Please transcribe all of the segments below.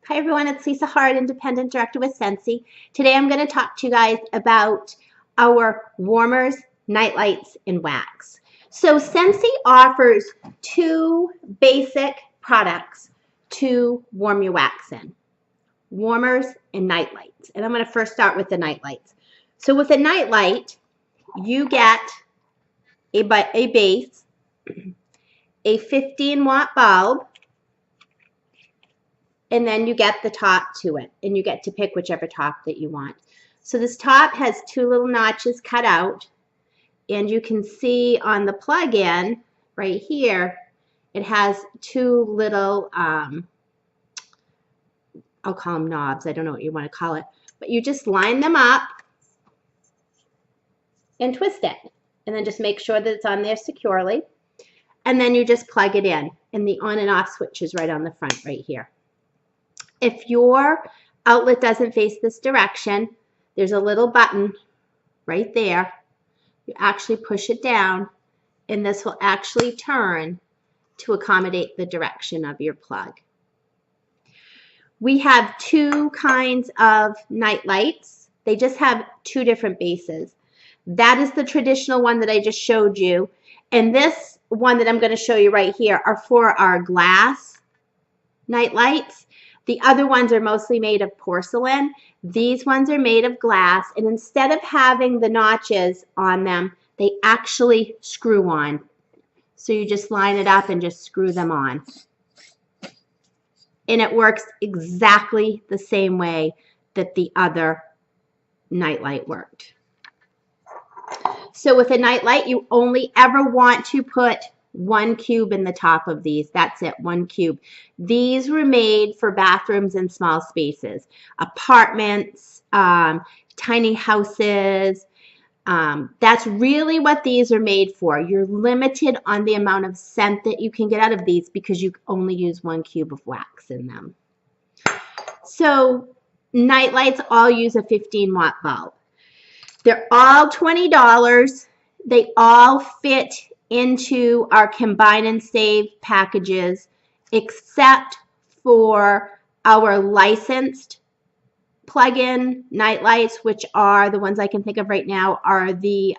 Hi everyone, it's Lisa Hart, Independent Director with Scentsy. Today I'm going to talk to you guys about our warmers, night lights, and wax. So Scentsy offers two basic products to warm your wax in. Warmers and night lights. And I'm going to first start with the night lights. So with a night light, you get a base, a 15-watt bulb, and then you get the top to it, and you get to pick whichever top that you want. So this top has two little notches cut out, and you can see on the plug-in right here, it has two little, I'll call them knobs, I don't know what you want to call it, but you just line them up and twist it, and then just make sure that it's on there securely, and then you just plug it in, and the on and off switch is right on the front right here. If your outlet doesn't face this direction, there's a little button right there. You actually push it down, and this will actually turn to accommodate the direction of your plug. We have two kinds of night lights. They just have two different bases. That is the traditional one that I just showed you, and this one that I'm going to show you right here are for our glass night lights. The other ones are mostly made of porcelain. These ones are made of glass, and instead of having the notches on them, they actually screw on. So you just line it up and just screw them on. And it works exactly the same way that the other nightlight worked. So with a nightlight, you only ever want to put one cube in the top of these. That's it, one cube. These were made for bathrooms and small spaces, apartments, tiny houses. That's really what these are made for. You're limited on the amount of scent that you can get out of these because you only use one cube of wax in them. So night lights all use a 15-watt bulb. They're all $20. They all fit into our combine and save packages, except for our licensed plug-in night lights, which are the ones I can think of right now are the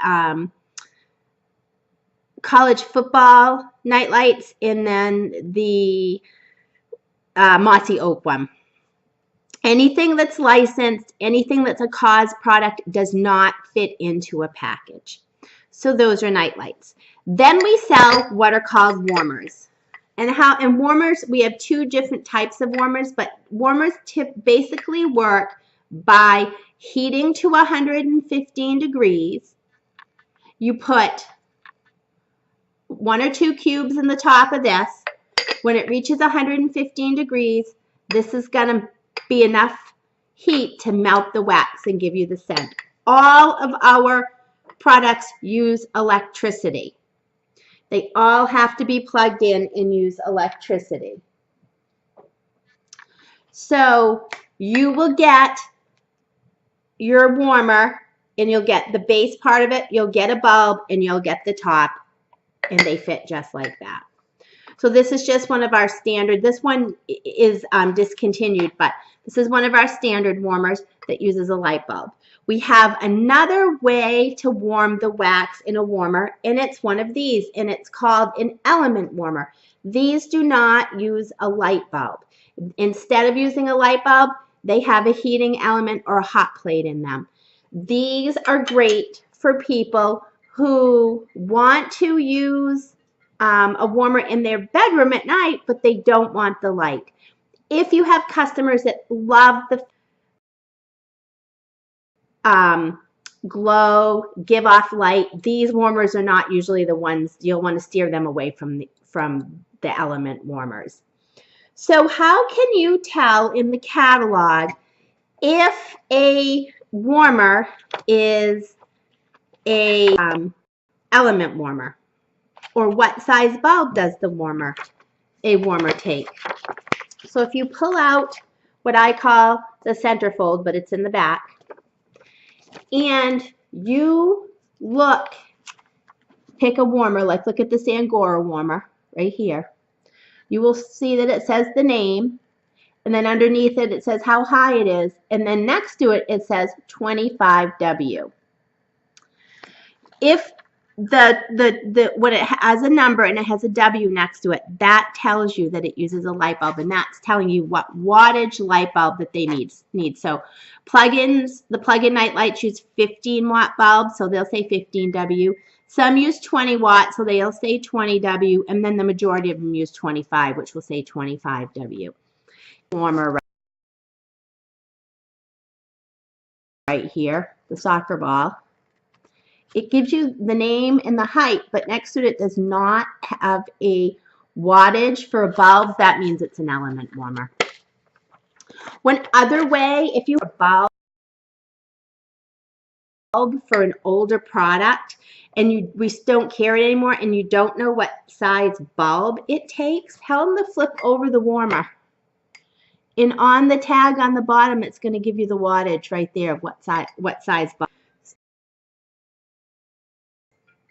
college football night lights, and then the Mossy Oak one. Anything that's licensed, anything that's a cause product does not fit into a package. So those are night lights. Then we sell what are called warmers. And warmers, we have two different types of warmers, but warmers basically work by heating to 115 degrees. You put one or two cubes in the top of this. When it reaches 115 degrees, this is going to be enough heat to melt the wax and give you the scent. All of our products use electricity. They all have to be plugged in and use electricity. So you will get your warmer, and you'll get the base part of it, you'll get a bulb, and you'll get the top, and they fit just like that. So this is just one of our standard, this one is discontinued, but this is one of our standard warmers that uses a light bulb. We have another way to warm the wax in a warmer, and it's one of these, and it's called an element warmer. These do not use a light bulb. Instead of using a light bulb, they have a heating element or a hot plate in them. These are great for people who want to use a warmer in their bedroom at night, but they don't want the light. If you have customers that love the glow, give off light, these warmers are not usually the ones. You'll want to steer them away from the element warmers. So how can you tell in the catalog if a warmer is a element warmer, or what size bulb does a warmer take? So if you pull out what I call the centerfold, but it's in the back, and you pick a warmer, like look at this Angora warmer right here. You will see that it says the name, and then underneath it, it says how high it is, and then next to it, it says 25W. If when it has a number and it has a W next to it, that tells you that it uses a light bulb, and that's telling you what wattage light bulb that they need. So plugins, the plug-in night lights use 15-watt bulbs, so they'll say 15W. Some use 20 watts, so they'll say 20W, and then the majority of them use 25, which will say 25W. Warmer right here, the soccer ball. It gives you the name and the height, but next to it does not have a wattage for a bulb. That means it's an element warmer. One other way, if you have a bulb for an older product and we don't carry it anymore and you don't know what size bulb it takes, tell them to flip over the warmer. And on the tag on the bottom, it's going to give you the wattage right there of what size bulb.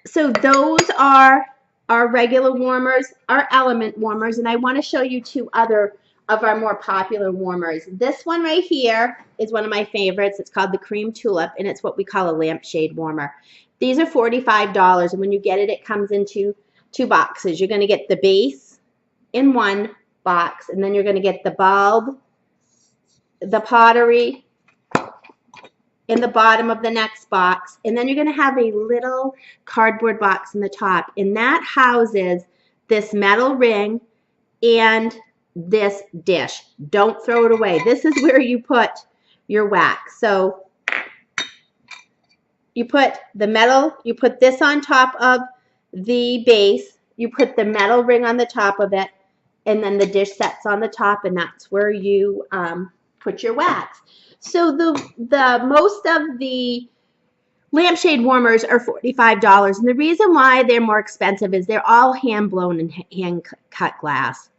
So those are our regular warmers, our element warmers, and I want to show you two other of our more popular warmers. This one right here is one of my favorites. It's called the Cream Tulip, and it's what we call a lampshade warmer. These are $45, and when you get it, it comes into two boxes. You're going to get the base in one box, and then you're going to get the bulb, the pottery, in the bottom of the next box, and then you're going to have a little cardboard box in the top, and that houses this metal ring and this dish. Don't throw it away. This is where you put your wax. So you put the metal, you put this on top of the base, you put the metal ring on the top of it, and then the dish sets on the top, and that's where you put your wax. So the most of the lampshade warmers are $45, and the reason why they're more expensive is they're all hand blown and hand cut glass.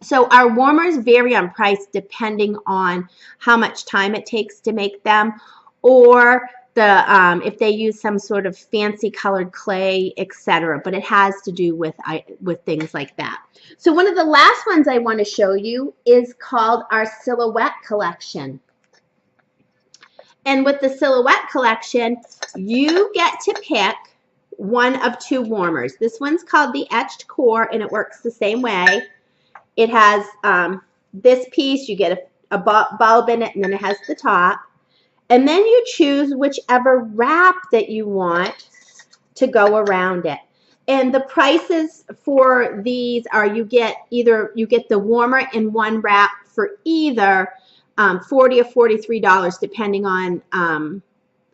So our warmers vary on price depending on how much time it takes to make them, or if they use some sort of fancy colored clay, etc. But it has to do with things like that. So one of the last ones I want to show you is called our Silhouette Collection. And with the Silhouette Collection, you get to pick one of two warmers. This one's called the Etched Core, and it works the same way. It has this piece, you get a bulb in it, and then it has the top. And then you choose whichever wrap that you want to go around it. And the prices for these are you get the warmer in one wrap for either $40 or $43 depending on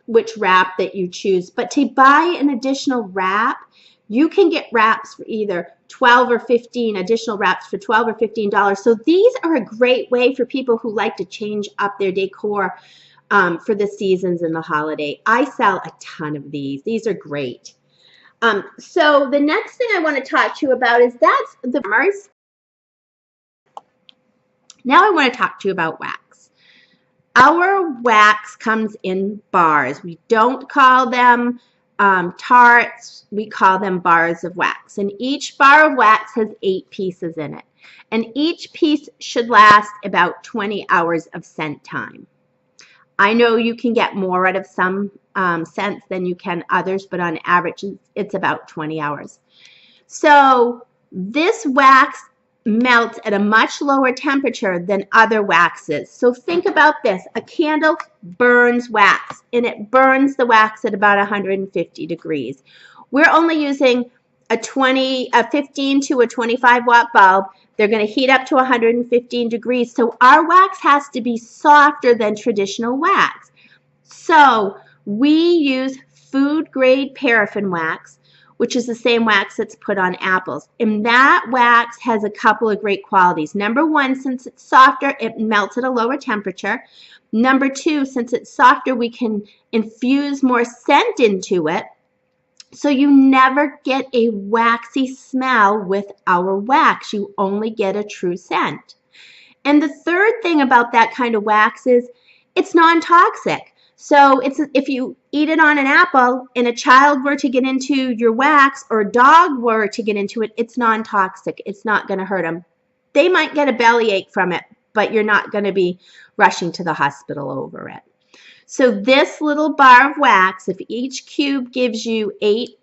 which wrap that you choose. But to buy an additional wrap, you can get wraps for either 12 or 15, additional wraps for $12 or $15. So these are a great way for people who like to change up their decor for the seasons and the holiday. I sell a ton of these. These are great. So the next thing I want to talk to you about is that's the warmers. Now I want to talk to you about wax. Our wax comes in bars. We don't call them tarts. We call them bars of wax. And each bar of wax has 8 pieces in it. And each piece should last about 20 hours of scent time. I know you can get more out of some scents than you can others, but on average, it's about 20 hours. So this wax melts at a much lower temperature than other waxes. So think about this. A candle burns wax, and it burns the wax at about 150 degrees. We're only using a 15 to a 25 watt bulb. They're going to heat up to 115 degrees. So our wax has to be softer than traditional wax. So we use food grade paraffin wax, which is the same wax that's put on apples. And that wax has a couple of great qualities. Number one, since it's softer, it melts at a lower temperature. Number two, since it's softer, we can infuse more scent into it. So you never get a waxy smell with our wax. You only get a true scent. And the third thing about that kind of wax is it's non-toxic. So if you eat it on an apple and a child were to get into your wax or a dog were to get into it, it's non-toxic. It's not going to hurt them. They might get a bellyache from it, but you're not going to be rushing to the hospital over it. So this little bar of wax, if each cube gives you 20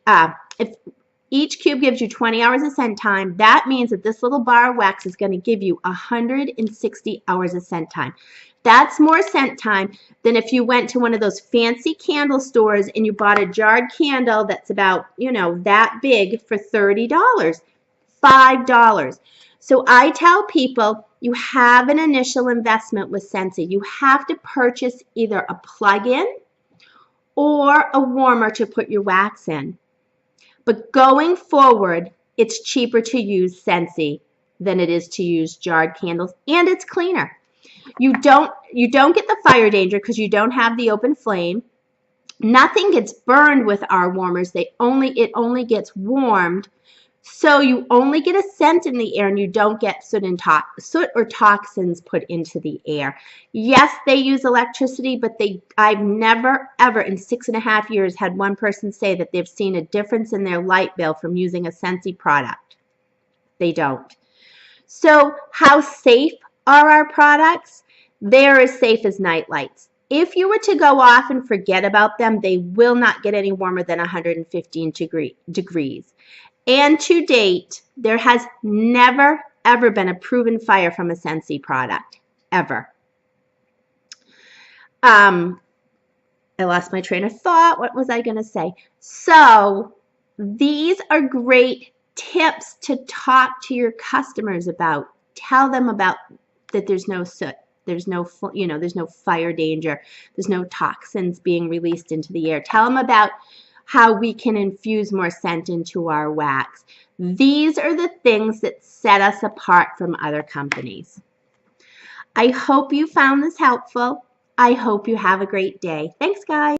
hours of scent time, that means that this little bar of wax is going to give you 160 hours of scent time. That's more scent time than if you went to one of those fancy candle stores and you bought a jarred candle that's about, that big for $30, $5. So I tell people, you have an initial investment with Scentsy. You have to purchase either a plug-in or a warmer to put your wax in. But going forward, it's cheaper to use Scentsy than it is to use jarred candles, and it's cleaner. You don't get the fire danger because you don't have the open flame. Nothing gets burned with our warmers. It only gets warmed. So you only get a scent in the air, and you don't get soot or toxins put into the air. Yes, they use electricity, but I've never, ever in 6.5 years had one person say that they've seen a difference in their light bill from using a Scentsy product. They don't. So how safe are our products? They're as safe as night lights. If you were to go off and forget about them, they will not get any warmer than 115 degrees. And to date, there has never, ever been a proven fire from a Scentsy product, ever. I lost my train of thought. What was I going to say? So these are great tips to talk to your customers about. Tell them about that there's no soot. There's no, there's no fire danger. There's no toxins being released into the air. Tell them about how we can infuse more scent into our wax. These are the things that set us apart from other companies. I hope you found this helpful. I hope you have a great day. Thanks, guys.